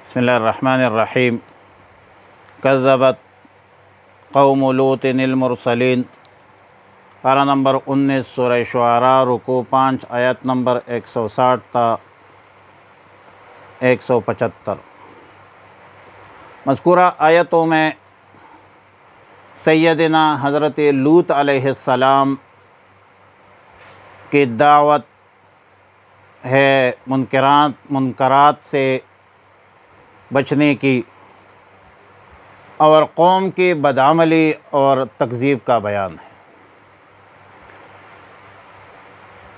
بسم اللہ الرحمن الرحیم۔ کذبت قوم لوط المرسلین، پارہ نمبر 19 سورہ شعراء، رکوع 5، آیت نمبر 160 تا 175۔ مذکورہ آیتوں میں سیدنا حضرت لوط علیہ السلام کی دعوت ہے منکرات سے بچنے کی اور قوم کی بدعملی اور تکذیب کا بیان ہے۔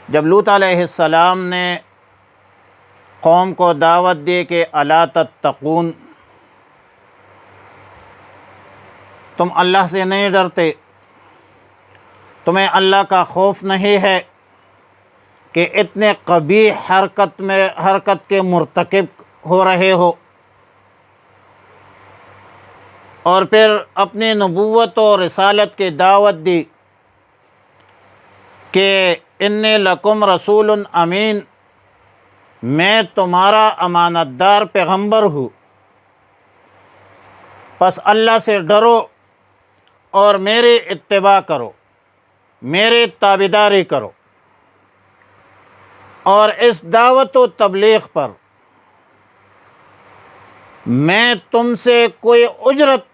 جب لوط علیہ السلام نے قوم کو دعوت دی کہ الا تتقون، تم اللہ سے نہیں ڈرتے، تمہیں اللہ کا خوف نہیں ہے کہ اتنے قبیح حرکت کے مرتکب ہو رہے ہو، اور پھر اپنی نبوت و رسالت کی دعوت دی کہ انی لکم رسول امین، میں تمہارا امانت دار پیغمبر ہوں، پس اللہ سے ڈرو اور میری اتباع کرو، میری تابعداری کرو، اور اس دعوت و تبلیغ پر میں تم سے کوئی اجرت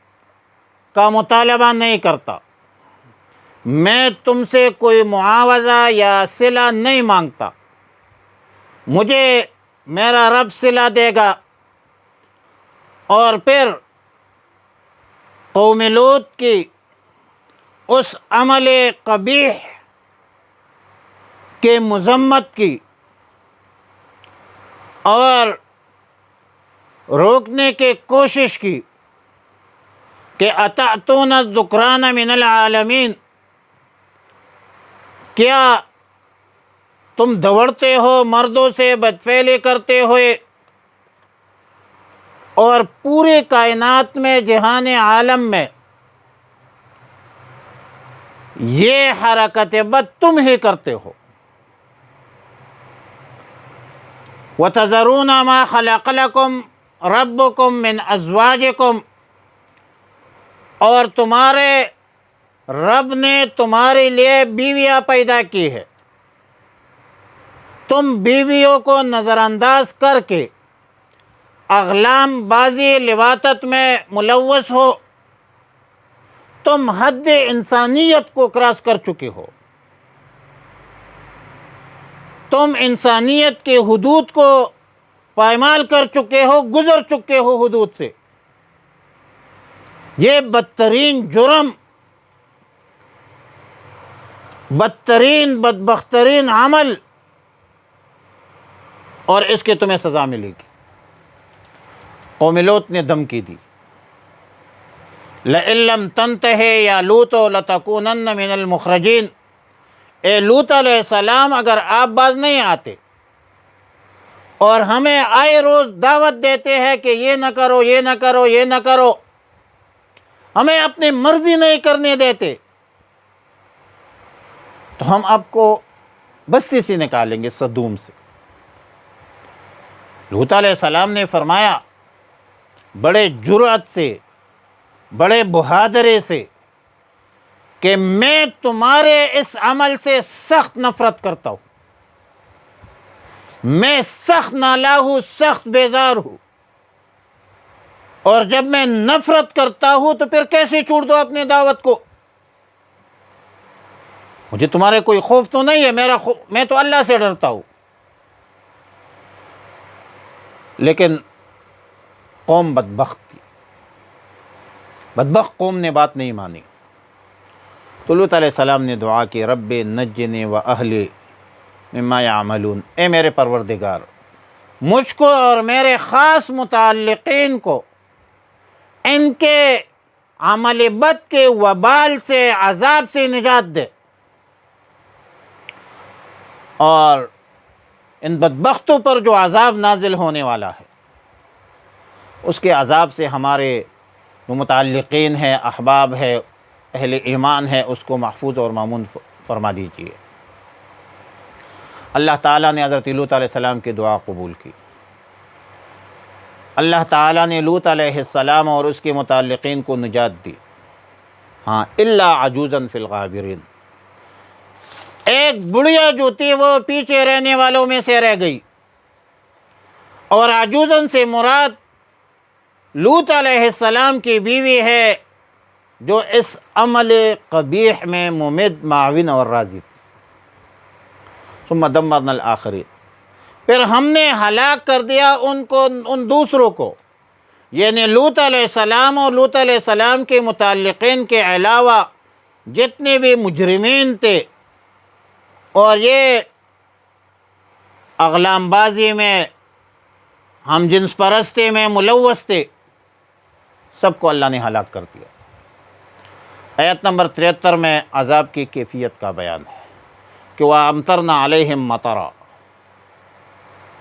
کا مطالبہ نہیں کرتا، میں تم سے کوئی معاوضہ یا صلہ نہیں مانگتا، مجھے میرا رب صلہ دے گا۔ اور پھر قوم لوط کی اس عمل قبیح کی مذمت کی اور روکنے کی کوشش کی کہ اتأتون الذکران من العالمین، کیا تم دوڑتے ہو مردوں سے بدفعلی کرتے ہوئے اور پوری کائنات میں جہان عالم میں یہ حرکت بد تم ہی کرتے ہو۔ وَتَذَرُونَ مَا خَلَقَ لَكُمْ رَبُّكُمْ مِنْ أَزْوَاجِكُمْ، اور تمہارے رب نے تمہارے لیے بیویاں پیدا کی ہے، تم بیویوں کو نظر انداز کر کے اغلام بازی لواطت میں ملوث ہو، تم حد انسانیت کو کراس کر چکے ہو، تم انسانیت کے حدود کو پائمال کر چکے ہو، گزر چکے ہو حدود سے۔ یہ بدترین جرم، بدترین بدبخترین عمل، اور اس کے تمہیں سزا ملے گی۔ قوم لوط نے دھمکی دی، لئن لم تنتہِ یا لوط لتکونن من المخرجین، اے لوط علیہ السلام اگر آپ باز نہیں آتے اور ہمیں آئے روز دعوت دیتے ہیں کہ یہ نہ کرو، یہ نہ کرو، یہ نہ کرو، ہمیں اپنی مرضی نہیں کرنے دیتے، تو ہم آپ کو بستی سے نکالیں گے، صدوم سے۔ لوط علیہ السلام نے فرمایا بڑے جرأت سے، بڑے بہادری سے، کہ میں تمہارے اس عمل سے سخت نفرت کرتا ہوں، میں سخت نالاں ہوں، سخت بیزار ہوں، اور جب میں نفرت کرتا ہوں تو پھر کیسے چھوڑ دو اپنی دعوت کو؟ مجھے تمہارے کوئی خوف تو نہیں ہے، میں تو اللہ سے ڈرتا ہوں۔ لیکن قوم بدبخت تھی، بدبخت قوم نے بات نہیں مانی۔ تو لوط علیہ السلام نے دعا کی، رب نجنی و اہلی مما یعملون، اے میرے پروردگار، مجھ کو اور میرے خاص متعلقین کو ان کے عمل بد کے وبال سے، عذاب سے نجات دے، اور ان بدبختوں پر جو عذاب نازل ہونے والا ہے اس کے عذاب سے ہمارے جو متعلقین ہیں، احباب ہے، اہل ایمان ہے، اس کو محفوظ اور مامون فرما دیجیے۔ اللہ تعالیٰ نے حضرت لوط علیہ السلام کی دعا قبول کی۔ اللہ تعالیٰ نے لوط علیہ السلام اور اس کے متعلقین کو نجات دی، ہاں الا عجوزا فی الغابرین، ایک بڑھیا جو تھی وہ پیچھے رہنے والوں میں سے رہ گئی، اور عجوزن سے مراد لوط علیہ السلام کی بیوی ہے جو اس عمل قبیح میں ممد، معاون اور راضی تھی۔ ثم دمرنا الآخرین، پھر ہم نے ہلاک کر دیا ان دوسروں کو، یعنی لوط علیہ السلام اور لوط علیہ السلام کے متعلقین کے علاوہ جتنے بھی مجرمین تھے اور یہ اغلام بازی میں، ہم جنس پرستی میں ملوث تھے، سب کو اللہ نے ہلاک کر دیا۔ آیت نمبر 73 میں عذاب کی کیفیت کا بیان ہے کہ وَأَمْطَرْنَا عَلَيْهِمْ مَطَرًا،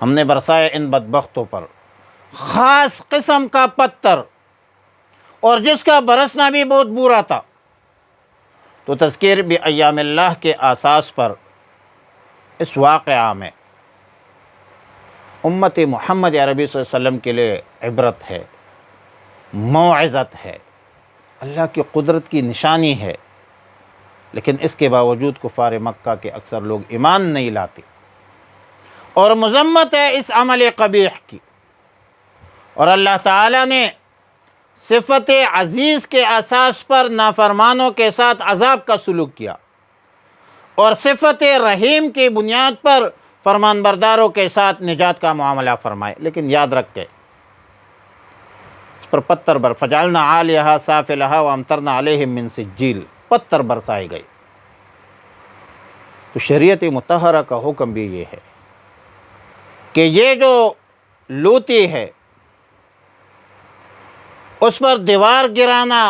ہم نے برسایا ان بدبختوں پر خاص قسم کا پتھر، اور جس کا برسنا بھی بہت برا تھا۔ تو تذکیر بھی ایام اللہ کے اساس پر اس واقعہ میں امت محمد عربی صلی اللہ علیہ وسلم کے لیے عبرت ہے، موعظت ہے، اللہ کی قدرت کی نشانی ہے، لیکن اس کے باوجود کفار مکہ کے اکثر لوگ ایمان نہیں لاتے، اور مذمت ہے اس عمل قبیح کی۔ اور اللہ تعالیٰ نے صفت عزیز کے اساس پر نافرمانوں کے ساتھ عذاب کا سلوک کیا، اور صفت رحیم کی بنیاد پر فرمان برداروں کے ساتھ نجات کا معاملہ فرمائے۔ لیکن یاد رکھے اس پر پتھر فجعلنا عالیہا سافلہا وامطرنا علیہم من سجیل، پتھر برسائے گئے۔ تو شریعت مطہرہ کا حکم بھی یہ ہے کہ یہ جو لوطی ہے اس پر دیوار گرانا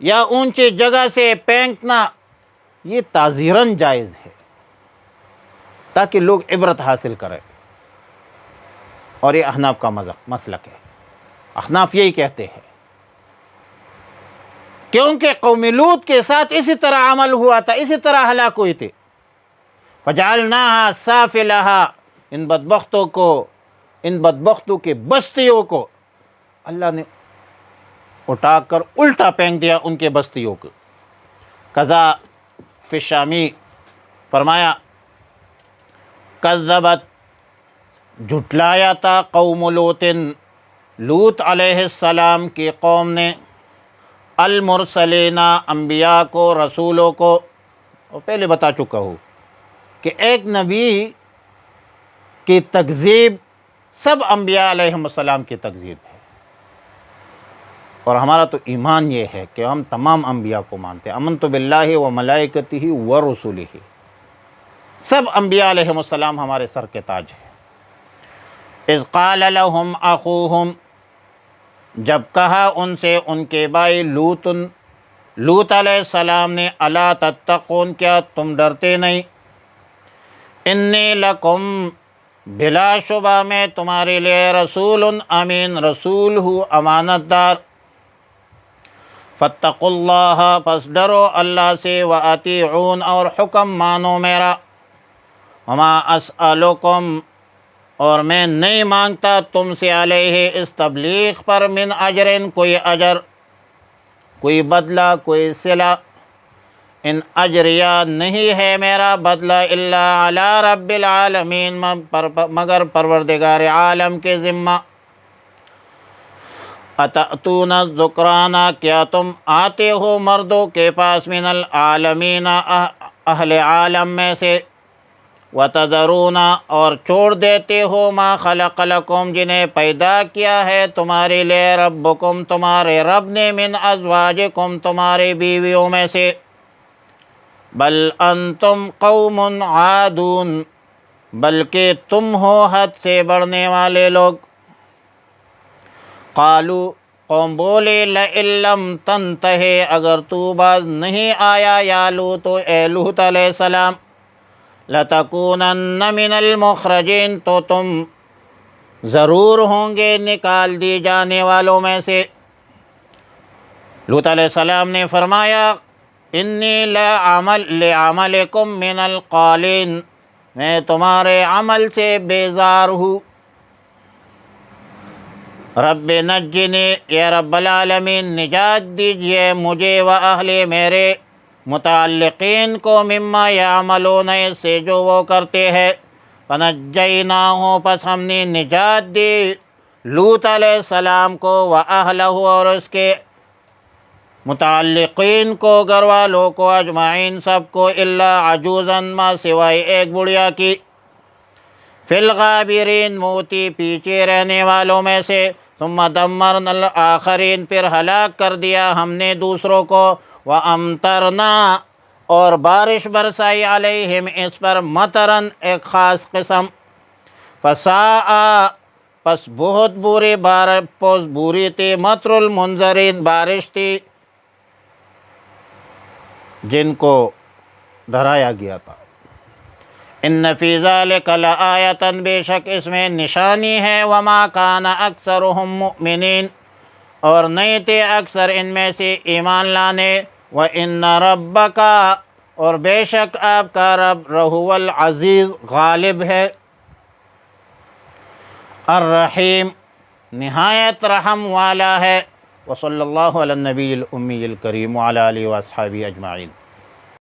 یا اونچی جگہ سے پھینکنا یہ تعزیراً جائز ہے، تاکہ لوگ عبرت حاصل کریں، اور یہ احناف کا مسلک ہے۔ احناف یہی کہتے ہیں کیونکہ قوم لوط کے ساتھ اسی طرح عمل ہوا تھا، اسی طرح ہلاک ہوئی تھی۔ فجعلناہا سافلہا، ان بدبختوں کی بستیوں کو اللہ نے اٹھا کر الٹا پھینک دیا ان کے بستیوں کو۔ قضا فی الشامی فرمایا کذبت، جھٹلایا تھا قوم لوط علیہ السلام کی قوم نے المرسلین، انبیاء کو، رسولوں کو۔ اور پہلے بتا چکا ہوں کہ ایک نبی کی تکذیب سب انبیاء علیہ السلام کی تکذیب ہے، اور ہمارا تو ایمان یہ ہے کہ ہم تمام انبیاء کو مانتے ہیں۔ آمنت باللہ و ملائکتہ و رسولہ، سب انبیاء علیہ السلام ہمارے سر کے تاج ہیں۔ اذ قال لهم اخوہم، جب کہا ان سے ان کے بھائی لوط علیہ السلام نے، الا تتقون، کیا تم ڈرتے نہیں، انی لکم، بلا شبہ میں تمہارے لیے، رسول امین، رسول ہوں امانت دار۔ فاتقوا اللہ، پس ڈرو اللہ سے، واطیعون، اور حکم مانو میرا، وما اسألکم، اور میں نہیں مانگتا تم سے، علیہ، اس تبلیغ پر، من اجرن، کوئی اجر، کوئی بدلہ، کوئی صلہ، ان اجریہ، نہیں ہے میرا بدلہ، الا علی رب العالمین، مگر پروردگار عالم کے ذمہ۔ اتأتون الذکران، کیا تم آتے ہو مردوں کے پاس، من العالمین، اہل عالم میں سے، وتذرون، اور چھوڑ دیتے ہو، ما خلق لکم، جنہیں پیدا کیا ہے تمہارے لیے، ربکم، تمہارے رب نے، من ازواجکم، تمہاری بیویوں میں سے، بل انتم قوم عادون، بلکہ تم ہو حد سے بڑھنے والے لوگ۔ قالو، قوم بولے، لئن لم تنتہ، اگر تو باز نہیں آیا، یا لوط، اے لوط علیہ السلام، لتکونن من المخرجین، تو تم ضرور ہوں گے نکال دی جانے والوں میں سے۔ لوط علیہ السلام نے فرمایا انی لعملکم من القالین، میں تمہارے عمل سے بیزار ہوں۔ رب نجنی، اے رب العالمین نجات دیجئے مجھے و اہلی میرے متعلقین کو، مما یعملون اس سے جو وہ کرتے ہیں۔ فنجیناہ، پس ہم نے نجات دی لوط علیہ السلام کو، و اہلہ، اور اس کے متعلقین کو، گھر والوں کو، اجمعین سب کو، الا عجوزا، ما سوائے ایک بڑھیا کی، فی الغابرین، موتی پیچھے رہنے والوں میں سے، ثم دمرنا الآخرین، پھر ہلاک کر دیا ہم نے دوسروں کو، وامطرنا، اور بارش برسائی، علیہم اس پر، مطرن ایک خاص قسم، فساء، پس بہت بری تھی، مطر المنذرین، بارش تھی جن کو ڈرایا گیا تھا۔ ان فی ذلک لآیۃ، بے شک اس میں نشانی ہے، وما کان اکثرهم مؤمنین، اور نہیں تھے اکثر ان میں سے ایمان لانے، وان ربک، اور بے شک آپ کا رب، لہو العزیز، غالب ہے، الرحیم، نہایت رحم والا ہے۔ وصلی اللہ علی النبی الامی الکریم وعلی آلہ واصحابہ اجمعین۔